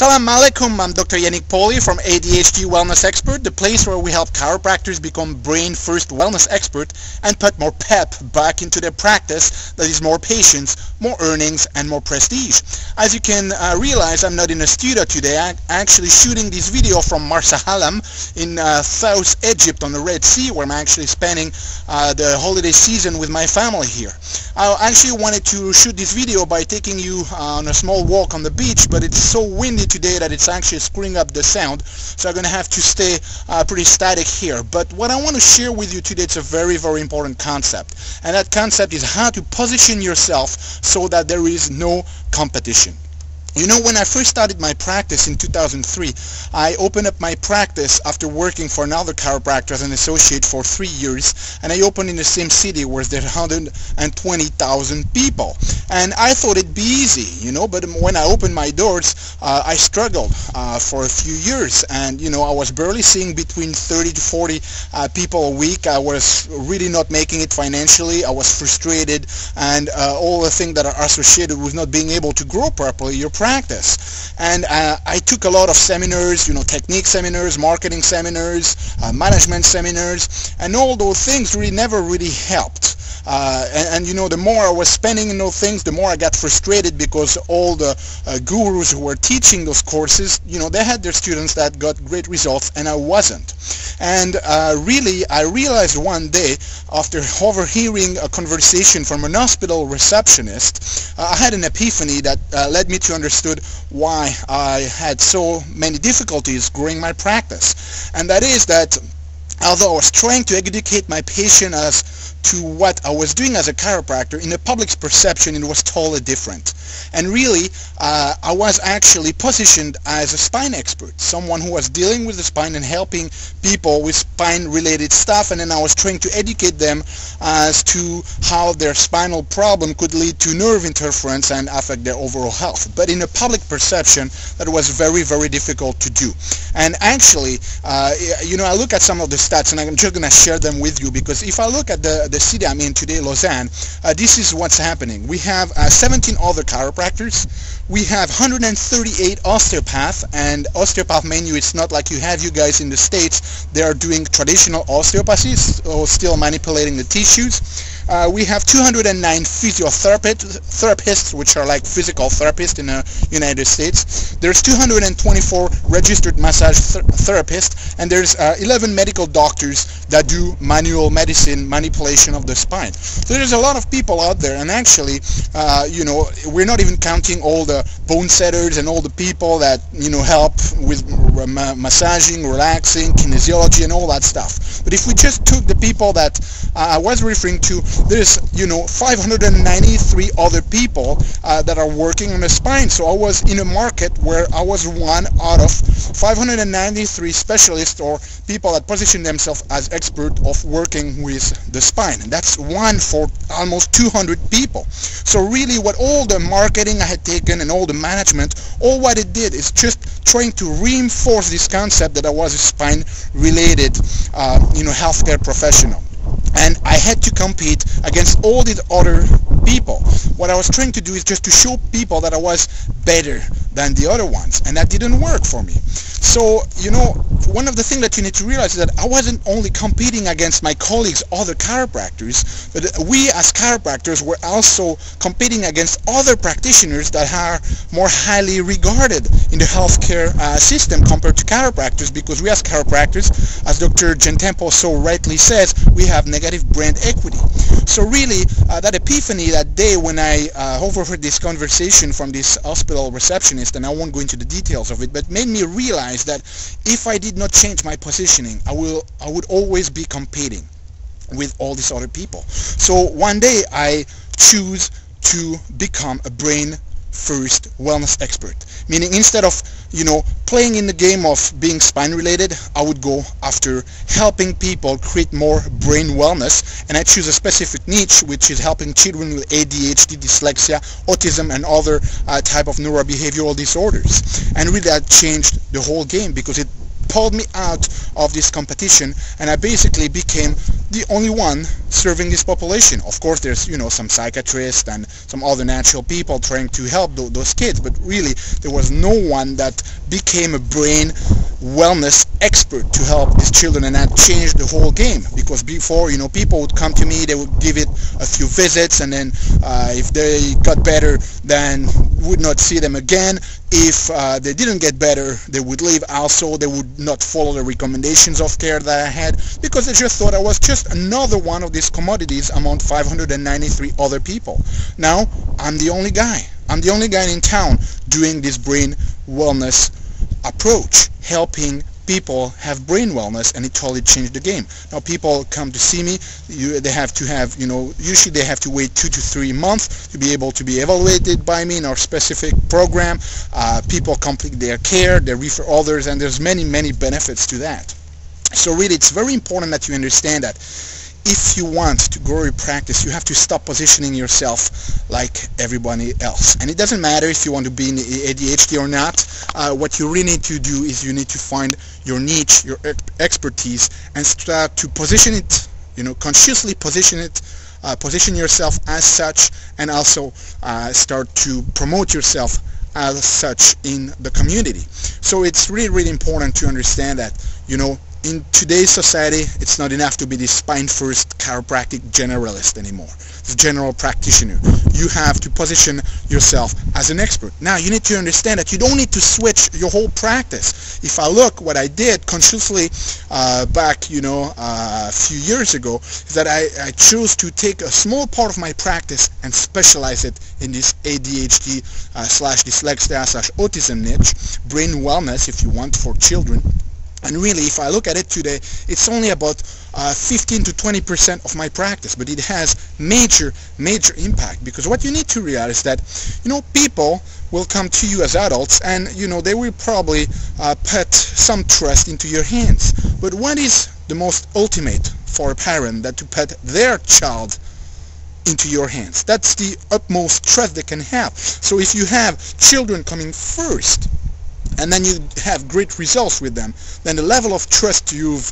Salam alaikum, I'm Dr. Yannick Poli from ADHD Wellness Expert, the place where we help chiropractors become brain-first wellness expert and put more pep back into their practice that is more patients, more earnings, and more prestige. As you can realize, I'm not in a studio today. I'm actually shooting this video from Marsa Alam in South Egypt on the Red Sea, where I'm actually spending the holiday season with my family here. I actually wanted to shoot this video by taking you on a small walk on the beach, but it's so windy today that it's actually screwing up the sound, so I'm going to have to stay pretty static here. But what I want to share with you today, it's a very, very important concept, and that concept is how to position yourself so that there is no competition. You know, when I first started my practice in 2003, I opened up my practice after working for another chiropractor as an associate for 3 years, and I opened in the same city where there are 120,000 people. And I thought it'd be easy, you know, but when I opened my doors, I struggled for a few years, and, you know, I was barely seeing between 30 to 40 people a week. I was really not making it financially. I was frustrated, and all the things that are associated with not being able to grow properly your practice. And I took a lot of seminars, you know, technique seminars, marketing seminars, management seminars, and all those things really never really helped. And you know, the more I was spending in those things, the more I got frustrated, because all the gurus who were teaching those courses, you know, they had their students that got great results and I wasn't. And really, I realized one day, after overhearing a conversation from an hospital receptionist, I had an epiphany that led me to understand why I had so many difficulties growing my practice. And that is that although I was trying to educate my patient as to what I was doing as a chiropractor, in the public's perception it was totally different. And really, I was actually positioned as a spine expert, someone who was dealing with the spine and helping people with spine-related stuff, and then I was trying to educate them as to how their spinal problem could lead to nerve interference and affect their overall health. But in the public perception, that was very, very difficult to do. And actually, you know, I look at some of the stats, and I'm just going to share them with you, because if I look at the city I'm in today, Lausanne, this is what's happening. We have 17 other chiropractors. We have 138 osteopaths, and osteopath menu, it's not like you have you guys in the States. They are doing traditional osteopathy, so still manipulating the tissues. We have 209 physiotherapists, which are like physical therapists in the United States. There's 224 registered massage therapists, and there's 11 medical doctors that do manual medicine manipulation of the spine. So there's a lot of people out there, and actually, you know, we're not even counting all the bone setters and all the people that, you know, help with massaging, relaxing, kinesiology, and all that stuff. But if we just took the people that I was referring to, there's, you know, 593 other people that are working on the spine. So I was in a market where I was one out of 593 specialists or people that position themselves as expert of working with the spine. And that's one for almost 200 people. So really, what all the marketing I had taken and all the management, all what it did is just trying to reinforce this concept that I was a spine-related, you know, healthcare professional. And I had to compete against all these other people. What I was trying to do is just to show people that I was better than the other ones, and that didn't work for me. So, you know, one of the things that you need to realize is that I wasn't only competing against my colleagues, other chiropractors, but we as chiropractors were also competing against other practitioners that are more highly regarded in the healthcare system compared to chiropractors, because we as chiropractors, as Dr. Gentempo so rightly says, we have negative brand equity. So really, that epiphany that day when I overheard this conversation from this hospital receptionist, and I won't go into the details of it, but made me realize that if I did not change my positioning, I would always be competing with all these other people. So one day I choose to become a brain-first wellness expert, meaning instead of, you know, playing in the game of being spine related, I would go after helping people create more brain wellness, and I choose a specific niche, which is helping children with ADHD, dyslexia, autism, and other type of neurobehavioral disorders. And really that changed the whole game, because it pulled me out of this competition, and I basically became the only one serving this population. Of course, there's, you know, some psychiatrists and some other natural people trying to help those kids, but really there was no one that became a brain wellness expert to help these children, and that changed the whole game. Because before, you know, people would come to me, they would give it a few visits, and then if they got better, then would not see them again. If they didn't get better, they would leave. Also, they would not follow the recommendations of care that I had, because they just thought I was just another one of these commodities among 593 other people. Now, I'm the only guy. I'm the only guy in town doing this brain wellness approach, helping people have brain wellness, and it totally changed the game. Now people come to see me, they have to have, you know, usually they have to wait 2 to 3 months to be able to be evaluated by me in our specific program. People complete their care, they refer others, and there's many benefits to that. So really, it's very important that you understand that if you want to grow your practice, you have to stop positioning yourself like everybody else. And it doesn't matter if you want to be in ADHD or not. What you really need to do is you need to find your niche, your expertise, and start to position it, you know, consciously position it, position yourself as such, and also start to promote yourself as such in the community. So it's really important to understand that, you know, in today's society, it's not enough to be the spine-first chiropractic generalist anymore. The general practitioner. You have to position yourself as an expert. Now, you need to understand that you don't need to switch your whole practice. If I look what I did consciously back, you know, a few years ago, is that I chose to take a small part of my practice and specialize it in this ADHD slash dyslexia slash autism niche, brain wellness, if you want, for children. And really, if I look at it today, it's only about 15 to 20% of my practice, but it has major impact. Because what you need to realize is that, you know, people will come to you as adults, and, you know, they will probably put some trust into your hands. But what is the most ultimate for a parent that to put their child into your hands? That's the utmost trust they can have. So if you have children coming first, and then you have great results with them, then the level of trust you've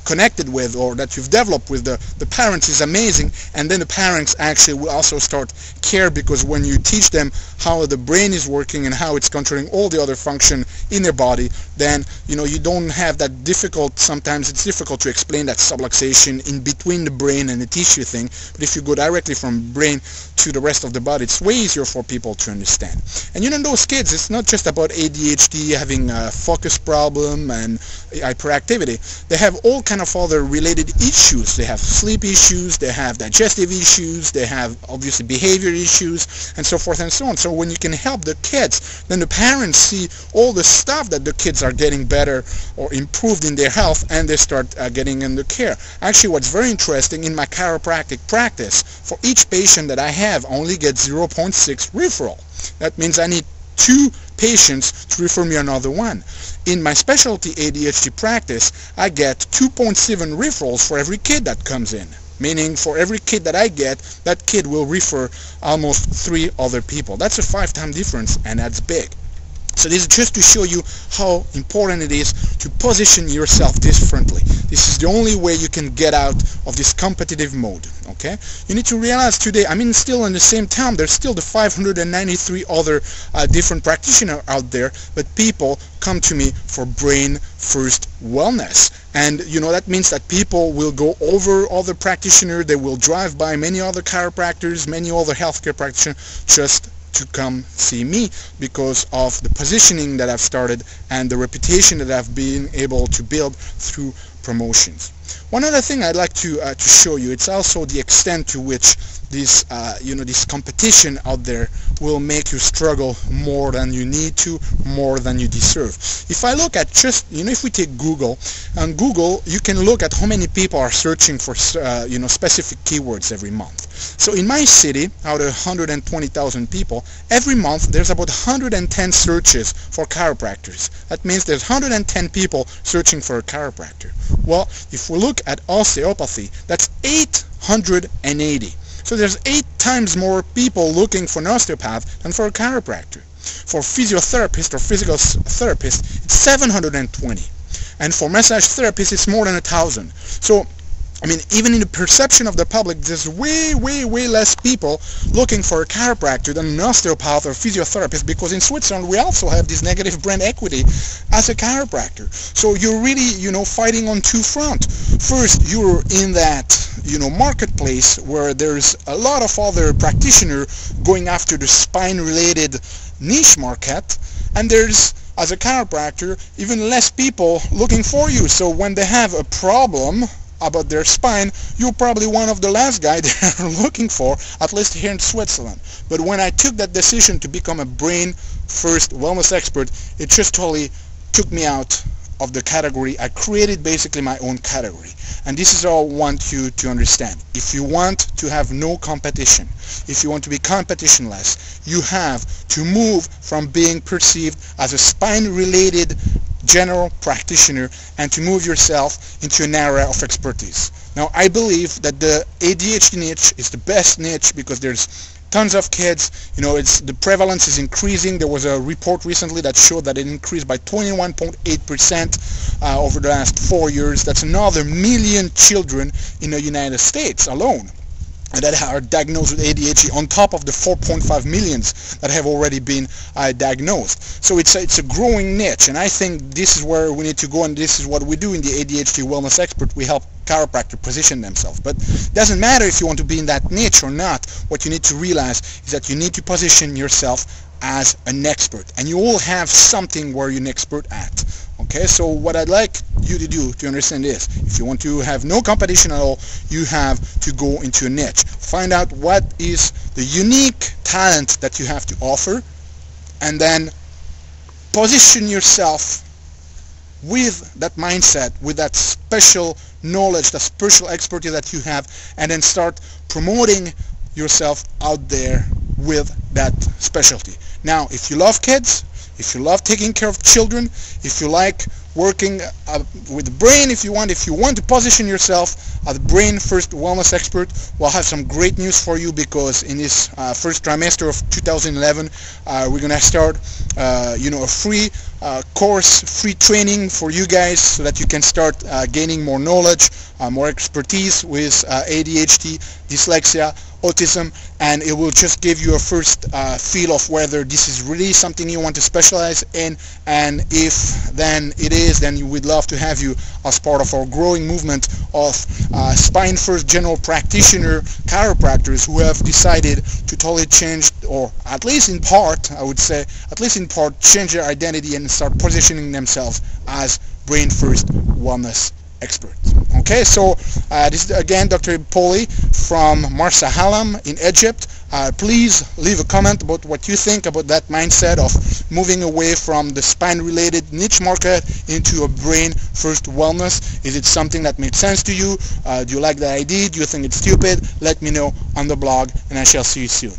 connected with, or that you've developed with the parents, is amazing. And then the parents actually will also start care, because when you teach them how the brain is working and how it's controlling all the other function in their body, then, you know, you don't have that difficult, sometimes it's difficult to explain that subluxation in between the brain and the tissue thing. But if you go directly from brain to the rest of the body, it's way easier for people to understand. And you know, those kids, it's not just about ADHD, having a focus problem and hyperactivity. They have all kind of other related issues. They have sleep issues, they have digestive issues, they have obviously behavior issues, and so forth and so on. So when you can help the kids, then the parents see all the stuff that the kids are getting better or improved in their health, and they start getting into care. Actually, what's very interesting, in my chiropractic practice, for each patient that I have, I only get 0.6 referral. That means I need 2 patients to refer me another one. In my specialty ADHD practice, I get 2.7 referrals for every kid that comes in. Meaning, for every kid that I get, that kid will refer almost 3 other people. That's a 5-time difference, and that's big. So this is just to show you how important it is to position yourself differently. This is the only way you can get out of this competitive mode, okay? You need to realize today, I mean, still in the same town, there's still the 593 other different practitioners out there, but people come to me for brain first wellness. And, you know, that means that people will go over other practitioners, they will drive by many other chiropractors, many other healthcare practitioners, just to come see me, because of the positioning that I've started and the reputation that I've been able to build through promotions. One other thing I'd like to show you, it's also the extent to which this this competition out there will make you struggle more than you need to, more than you deserve. If I look at just, if we take Google, on Google you can look at how many people are searching for specific keywords every month. So in my city, out of 120,000 people, every month there's about 110 searches for chiropractors. That means there's 110 people searching for a chiropractor. Well, if we look at osteopathy, that's 880. So there's 8 times more people looking for an osteopath than for a chiropractor. For physiotherapists or physical therapists, it's 720. And for massage therapists, it's more than 1,000. So, I mean, even in the perception of the public, there's way less people looking for a chiropractor than an osteopath or physiotherapist, because in Switzerland we also have this negative brand equity as a chiropractor. So you're really, fighting on two fronts. First, you're in that, marketplace where there's a lot of other practitioners going after the spine-related niche market, and there's, as a chiropractor, even less people looking for you. So when they have a problem about their spine, you're probably one of the last guys they're looking for, at least here in Switzerland. But when I took that decision to become a brain first wellness expert, it just totally took me out of the category. I created basically my own category, and this is all I want you to understand. If you want to have no competition, if you want to be competitionless, you have to move from being perceived as a spine-related general practitioner and to move yourself into an area of expertise. Now, I believe that the ADHD niche is the best niche because there's tons of kids. The prevalence is increasing. There was a report recently that showed that it increased by 21.8% over the last 4 years. That's another 1 million children in the United States alone that are diagnosed with ADHD, on top of the 4.5 millions that have already been diagnosed. So it's a growing niche, and I think this is where we need to go, and this is what we do in the ADHD Wellness Expert. We help chiropractors position themselves. But it doesn't matter if you want to be in that niche or not. What you need to realize is that you need to position yourself as an expert, and you all have something where you're an expert at. Okay, so what I'd like you to do to understand is, if you want to have no competition at all, you have to go into a niche. Find out what is the unique talent that you have to offer, and then position yourself with that mindset, with that special knowledge, that special expertise that you have, and then start promoting yourself out there with that specialty. Now, if you love kids, if you love taking care of children, if you like working with the brain, if you want to position yourself as a brain first wellness expert, we'll have some great news for you, because in this first trimester of 2011 we're gonna start a free course, free training for you guys, so that you can start gaining more knowledge, more expertise with ADHD, dyslexia, autism, and it will just give you a first feel of whether this is really something you want to specialize in, and if then it is, then we'd love to have you as part of our growing movement of spine first general practitioner chiropractors who have decided to totally change, or at least in part, I would say, at least in part, change their identity and start positioning themselves as brain first wellness experts. Okay, so this is again Dr. Poli from Marsa Halam in Egypt. Please leave a comment about what you think about that mindset of moving away from the spine-related niche market into a brain-first wellness. Is it something that makes sense to you? Do you like the idea? Do you think it's stupid? Let me know on the blog, and I shall see you soon.